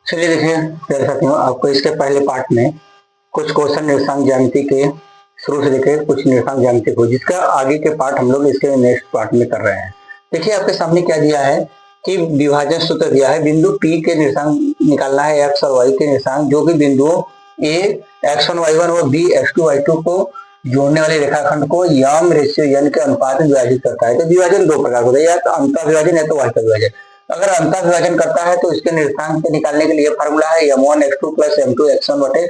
चलिए देखिए मेरे साथियों, आपको इसके पहले पार्ट में कुछ क्वेश्चन निर्देशांक ज्यामिति के शुरू से लेकर कुछ निर्देशांक ज्यामिति को, जिसका आगे के पार्ट हम लोग इसके नेक्स्ट पार्ट में कर रहे हैं। देखिए आपके सामने क्या दिया है कि विभाजन सूत्र दिया है, बिंदु P के निर्देशांक निकालना है, x और y के निर्देशांक, जो कि बिंदुओं A x1 y1 और B x2 y2 को जोड़ने वाले रेखाखंड को यम रेशियो n के अनुपात में विभाजित करता है। तो विभाजन दो प्रकार का होता है, या तो अंतः विभाजन या तो वास्तव विभाजन। अगर अंतः विभाजन करता है तो इसके निर्देशांक निकालने के लिए फॉर्मूला है m1 x2 plus m2 x1 बटे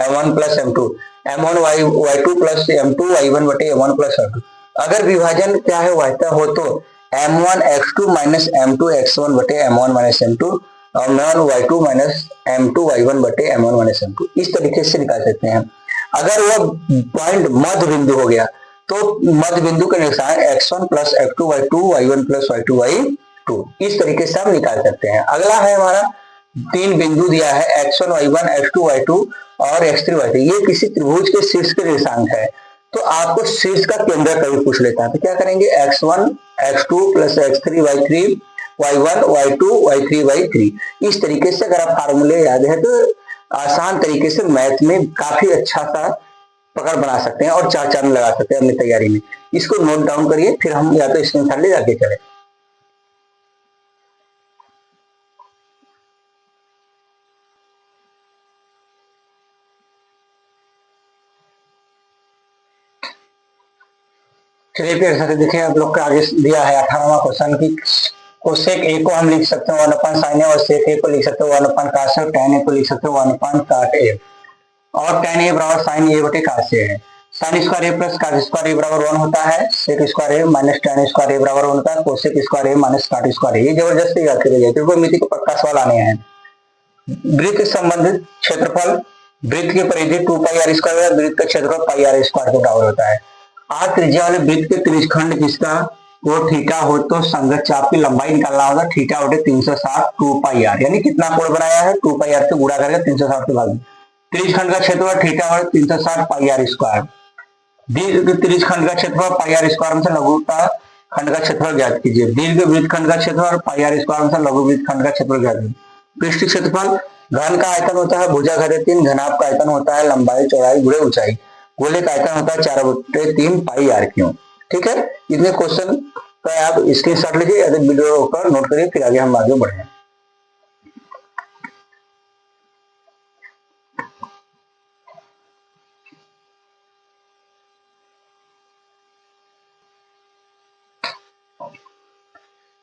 m1 plus m2, m1 y2 plus m2 y1 बटे m1 प्लस m2। अगर विभाजन क्या है वास्तव हो तो m1 x2 minus m2 x1 बटे m1 माइनस m2 और m1 y2 minus m2 y1 बटे m1 माइनस m2, इस तरीके से निकाल सकते हैं। अगर वह पॉइंट मध्य बिंदु हो गया तो मध्य बिंदु के निर्देशांक x1 plus x2 y2 y1 plus y2 y2, इस तरीके से हम निकाल सकते हैं। अगला है हमारा तीन बिंदु दिया है x1 y1 x2 y2 और x3 y3, ये किसी त्रिभुज के शीर्ष के निर्देशांक है। तो आपको शीर्ष का केंद्र कभी पूछ लेता है तो क्या करेंगे, x1 x2 plus x3 y3 y1 y2 y3 y3, इस तरीके से अगर आप फार्मूले याद है तो आसान तरीके से मैथ में काफी अच्छा सा पकड़ बना सकते हैं और चार चांद लगा सकते हैं अपनी तैयारी में। इसको नोट डाउन करिए, फिर हम या तो स्क्रीनशॉट ले जाके चले। चलिए फिर ऐसा देखिए, आप लोग का आगे दिया है 18वां क्वेश्चन की कोसेक ए को हम लिख सकते हैं 1 साइन ए और सेक ए को लिख सकते हैं 1 काश ए, टैन ए को लिख सकते हैं 1 काट ए, और टैन ए बराबर साइन ए बटे काश ए है। साइन स्क्वायर ए प्लस काट स्क्वायर ए बराबर 1 होता है, सेक स्क्वायर ए माइनस टैन स्क्वायर ए बराबर 1 होता है, कोसेक स्क्वायर ए माइनस काट स्क्वायर ए। ये जबरदस्ती याद करिए, त्रिकोणमिति के पक्का सवाल आने हैं। वृत्त के संबंधित क्षेत्रफल, वृत्त की परिधि 2 पाई आर स्क्वायर है, वृत्त का क्षेत्रफल पाई आर स्क्वायर के बराबर होता है। आर त्रिज्या वाले वृत्त के त्रिज्यखंड जिसका वो थीटा हो तो संगत चाप की लंबाई निकालना होगा थीटा बटे 360 2 पाई आर, यानी कितना कोण बनाया है 2 पाई आर से गुणा करके 360 से भाग। त्रिज्यखंड का क्षेत्रफल थीटा बटे 360 पाई आर स्क्वायर, दीर्घ त्रिज्यखंड का क्षेत्रफल पाई आर स्क्वायर में से लघु का खंड का क्षेत्रफल ज्ञात कीजिए। दीर्घ वृत्तखंड का क्षेत्रफल पाई आर स्क्वायर में से लघु वृत्तखंड का क्षेत्रफल ज्ञात कीजिए। पृष्ठ क्षेत्रफल, घन का आयतन होता है भुजा घटे 3, घनाभ का आयतन होता है लंबाई चौड़ाई गुणे ऊंचाई, गोले का आयतन होता है 4/3 पाई आर क्यों। ठीक है, इतने क्वेश्चन का आप स्क्रीनशॉट लीजिए या वीडियो पर नोट करिए, फिर आगे हम आगे बढ़े।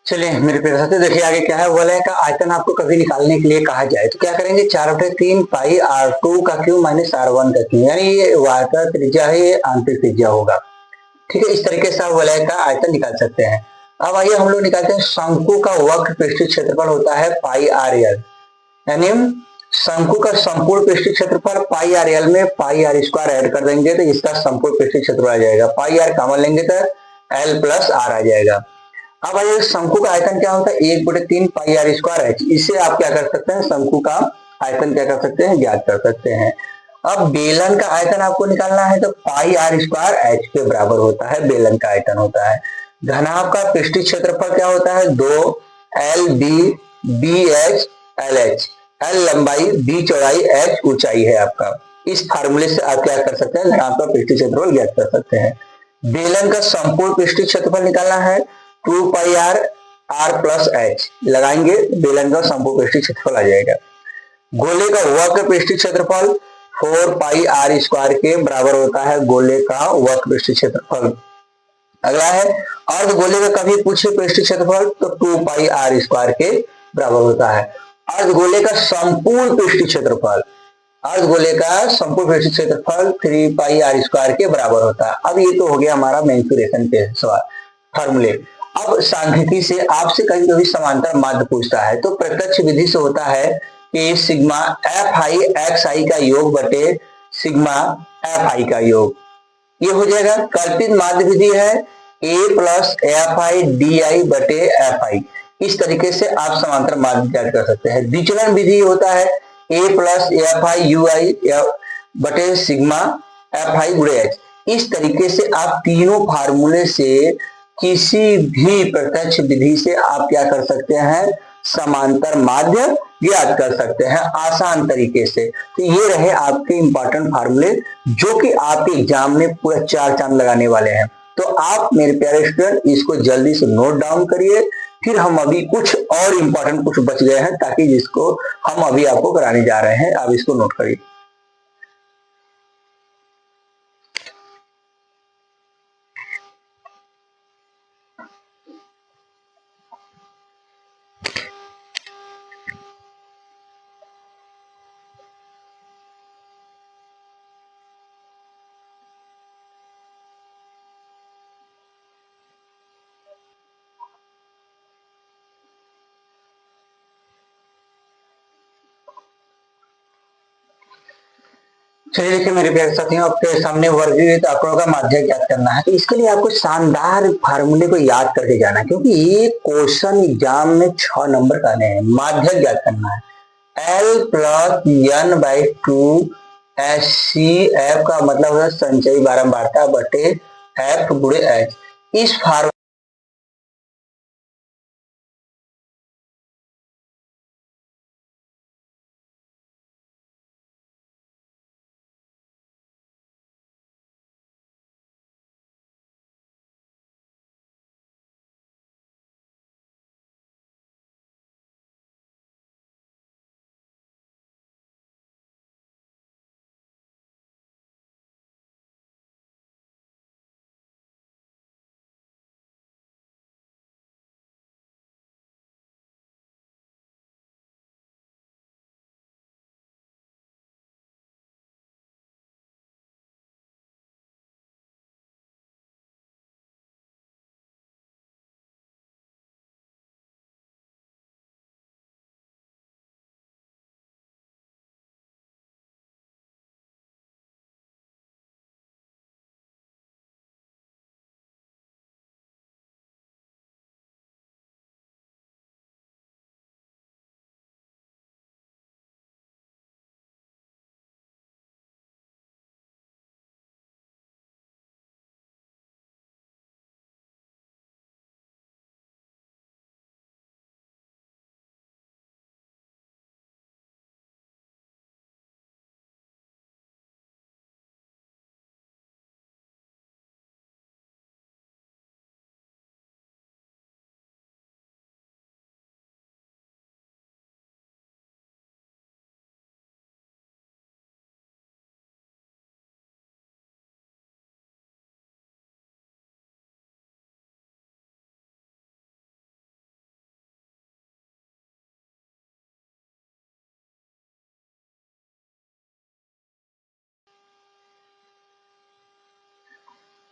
चलिए मेरे प्यारे साथी, देखिए आगे क्या है, वलय का आयतन आपको कभी निकालने के लिए कहा जाए तो क्या करेंगे, 4/3 पाई r2 का क्यूब माइनस r1 का क्यूब, यानी ये वाय का त्रिज्या है, ये आंतरिक त्रिज्या होगा। ठीक है, इस तरीके से आप वलय का आयतन निकाल सकते हैं। अब आइए हम लोग निकालते हैं शंकु का वक्र पृष्ठीय क्षेत्रफल होता है पाई आर एल, यानी शंकु का संपूर्ण पृष्ठीय क्षेत्रफल पाई आर एल में पाई आर स्क्वायर ऐड कर देंगे तो इसका संपूर्ण पृष्ठीय क्षेत्रफल आ जाएगा। पाई आर कॉमन लेंगे तो एल प्लस आर आ जाएगा। अब आइए शंकु का आयतन क्या होता है 1/3 पाई आर स्क्वायर एच, इससे आप क्या कर सकते हैं, शंकु का आयतन क्या कर सकते हैं, ज्ञात कर सकते हैं। अब बेलन का आयतन आपको निकालना है तो पाई आर स्क्वायर एच के बराबर होता है, बेलन का आयतन होता है। घनाभ का पृष्ठीय क्षेत्रफल क्या होता है 2 L B B H L H, L लंबाई बी चौड़ाई एच ऊंचाई है आपका। इस फार्मूले से आप क्या कर सकते हैं, घनाभ का पृष्ठीय क्षेत्रफल ज्ञात कर सकते हैं। बेलन का संपूर्ण पृष्ठीय क्षेत्रफल निकालना है 2 पाई आर आर प्लस एच लगाएंगे, बेलन का संपूर्ण पृष्ठीय क्षेत्रफल आ जाएगा। गोले का वक्र पृष्ठीय क्षेत्रफल 4 पाई आर स्क्वायर के बराबर होता है, गोले का वक्र पृष्ठीय क्षेत्रफल। अगला है अर्ध गोले का कभी पूछे पृष्ठीय क्षेत्रफल तो 2 पाई आर स्क्वायर के बराबर होता है। अर्ध गोले का संपूर्ण पृष्ठीय क्षेत्रफल, अर्ध गोले का संपूर्ण पृष्ठीय क्षेत्रफल 3 पाई आर स्क्वायर के बराबर होता है। अब ये तो हो गया हमारा मेंसुरेशन के सवाल फॉर्मूले। अब सांख्यिकी से आपसे कभी कभी समांतर माध्य पूछता है तो प्रत्यक्ष विधि से होता है कि सिग्मा एफ आई एक्स आई का योग बटे सिग्मा एफ आई का योग, ये हो जाएगा। कल्पित माध्य विधि है A plus F I D I बटे एफ आई, इस तरीके से आप समांतर माध्य ज्ञात कर सकते हैं। विचलन विधि होता है A plus F I you आई बटे सिग्मा एफ आई गुणे एच। इस तरीके से आप तीनों फार्मूले से किसी भी प्रत्यक्ष विधि से आप क्या कर सकते हैं, समांतर माध्य ज्ञात कर सकते हैं आसान तरीके से। तो ये रहे आपके इंपॉर्टेंट फार्मूले जो कि आपके एग्जाम में पूरा 4 चांद लगाने वाले हैं। तो आप मेरे प्यारे स्टूडेंट इसको जल्दी से नोट डाउन करिए, फिर हम अभी कुछ और इंपॉर्टेंट कुछ बच गए हैं ताकि जिसको हम अभी आपको कराने जा रहे हैं, आप इसको नोट करिए। चलिए देखिए मेरे प्यारे साथियों, आपके सामने वर्गीकृत आंकड़ों का माध्य ज्ञात करना है। तो इसके लिए आपको शानदार फार्मूले को याद करके जाना है, क्योंकि ये क्वेश्चन एग्जाम में 6 नंबर का आने हैं। माध्य ज्ञात करना है L plus N by 2 H C F का मतलब है संचयी बारंबारता बटे एफ गुणे एच। इस फार्मूले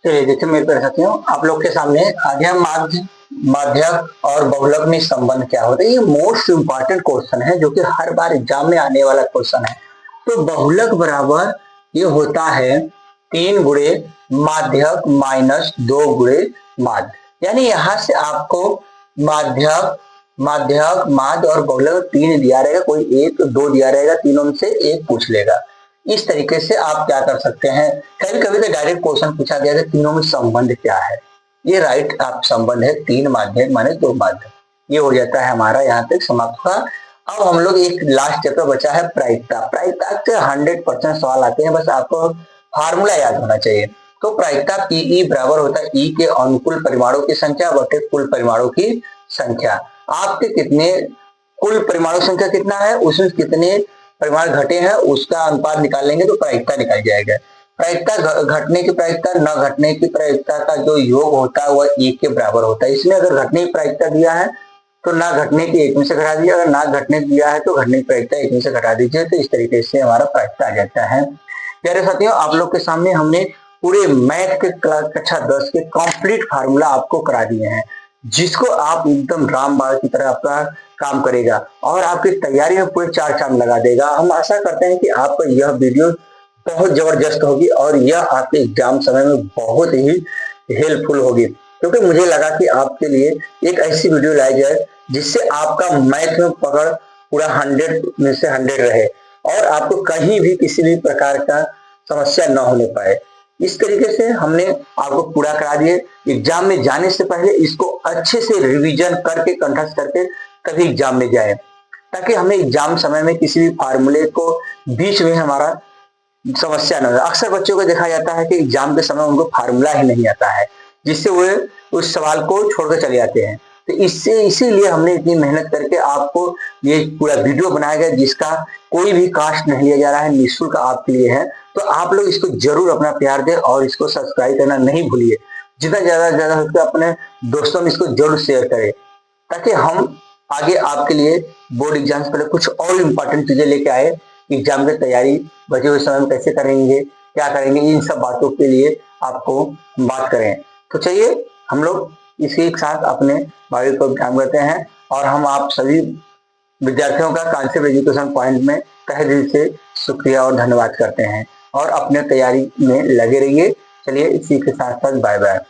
चलिए देखिए मेरे प्यारे साथियों, आप लोग के सामने आगे माध्य माध्यक और बहुलक में संबंध क्या होता है। ये मोस्ट इंपॉर्टेंट क्वेश्चन है जो कि हर बार एग्जाम में आने वाला क्वेश्चन है। तो बहुलक बराबर ये होता है 3 गुणे माध्यक माइनस 2 गुणे माध्य। यानी यहां से आपको माध्यक माध्यक माध्य और बहुलक 3 दिया रहेगा, कोई एक 2 दिया रहेगा, तीनों में से एक पूछ लेगा। इस तरीके से आप क्या कर सकते हैं, कभी कभी तो डायरेक्ट क्वेश्चन पूछा गया कि तीनों में संबंध क्या है। ये राइट आप संबंध है 3 माध्यक माने 2 माध्यक। ये हो जाता है हमारा यहाँ तक समाप्त हुआ। अब हम लोग एक लास्ट चैप्टर बचा है प्रायिकता। प्रायिकता से 100% सवाल आते हैं, बस आपको फार्मूला याद होना चाहिए। तो प्रायिकता पीई बराबर होता है ई के अनुकूल परिमाणों की संख्या बटे कुल परिमाणों की संख्या। आपके कितने कुल परिमाणु संख्या कितना है, उसमें कितने परिमाण घटे हैं उसका अनुपात निकाल लेंगे तो प्रायिकता निकल जाएगा। प्रायिकता घटने की प्रायिकता न घटने की प्रायिकता का जो योग होता है वह 1 के बराबर होता है। इसमें अगर घटने की प्रायिकता दिया है तो ना घटने की 1 में से घटा दीजिए, अगर ना घटने दिया है तो घटने की प्रायिकता 1 में से घटा दीजिए। तो इस तरीके से हमारा प्रायिकता आ जाता है। प्यारे साथियों, आप लोग के सामने हमने पूरे मैथ के कक्षा 10 के कंप्लीट फार्मूला आपको करा दिए हैं, जिसको आप एकदम रामबाण की तरह आपका काम करेगा और आपकी तैयारी में पूरे 4 चांद लगा देगा। हम आशा करते हैं कि आपको यह वीडियो बहुत जबरदस्त होगी और यह आपके एग्जाम समय में बहुत ही हेल्पफुल होगी, क्योंकि मुझे लगा कि आपके लिए एक ऐसी वीडियो लाई जाए जिससे आपका मैथ में पकड़ पूरा 100 में से 100 रहे और आपको कहीं भी किसी भी प्रकार का समस्या न होने पाए। इस तरीके से हमने आपको पूरा करा दिए। एग्जाम में जाने से पहले इसको अच्छे से रिवीजन करके कंठस्थ करके तभी एग्जाम में जाए, ताकि हमें एग्जाम समय में किसी भी फार्मूले को बीच में हमारा समस्या न हो। अक्सर बच्चों को देखा जाता है कि एग्जाम के समय उनको फार्मूला ही नहीं आता है, जिससे वो उस सवाल को छोड़कर चले जाते हैं। तो इससे इसीलिए हमने इतनी मेहनत करके आपको ये पूरा वीडियो बनाया गया, जिसका कोई भी कास्ट नहीं लिया जा रहा है, निःशुल्क आपके लिए है। तो आप लोग इसको जरूर अपना प्यार दें और इसको सब्सक्राइब करना नहीं भूलिए। जितना ज्यादा ज्यादा हो सके अपने दोस्तों में इसको जरूर शेयर करें, ताकि हम आगे आपके लिए बोर्ड एग्जाम से पहले कुछ और इम्पोर्टेंट चीजें लेके आए। एग्जाम की तैयारी बचे हुए समय में कैसे करेंगे, क्या करेंगे, इन सब बातों के लिए आपको बात करें। तो चलिए हम लोग इसी के साथ अपने भाई को ध्यान करते हैं, और हम आप सभी विद्यार्थियों का कांसेप्ट एजुकेशन पॉइंट में तहे दिल से शुक्रिया और धन्यवाद करते हैं, और अपने तैयारी में लगे रहिए। चलिए इसी के साथ साथ बाय बाय।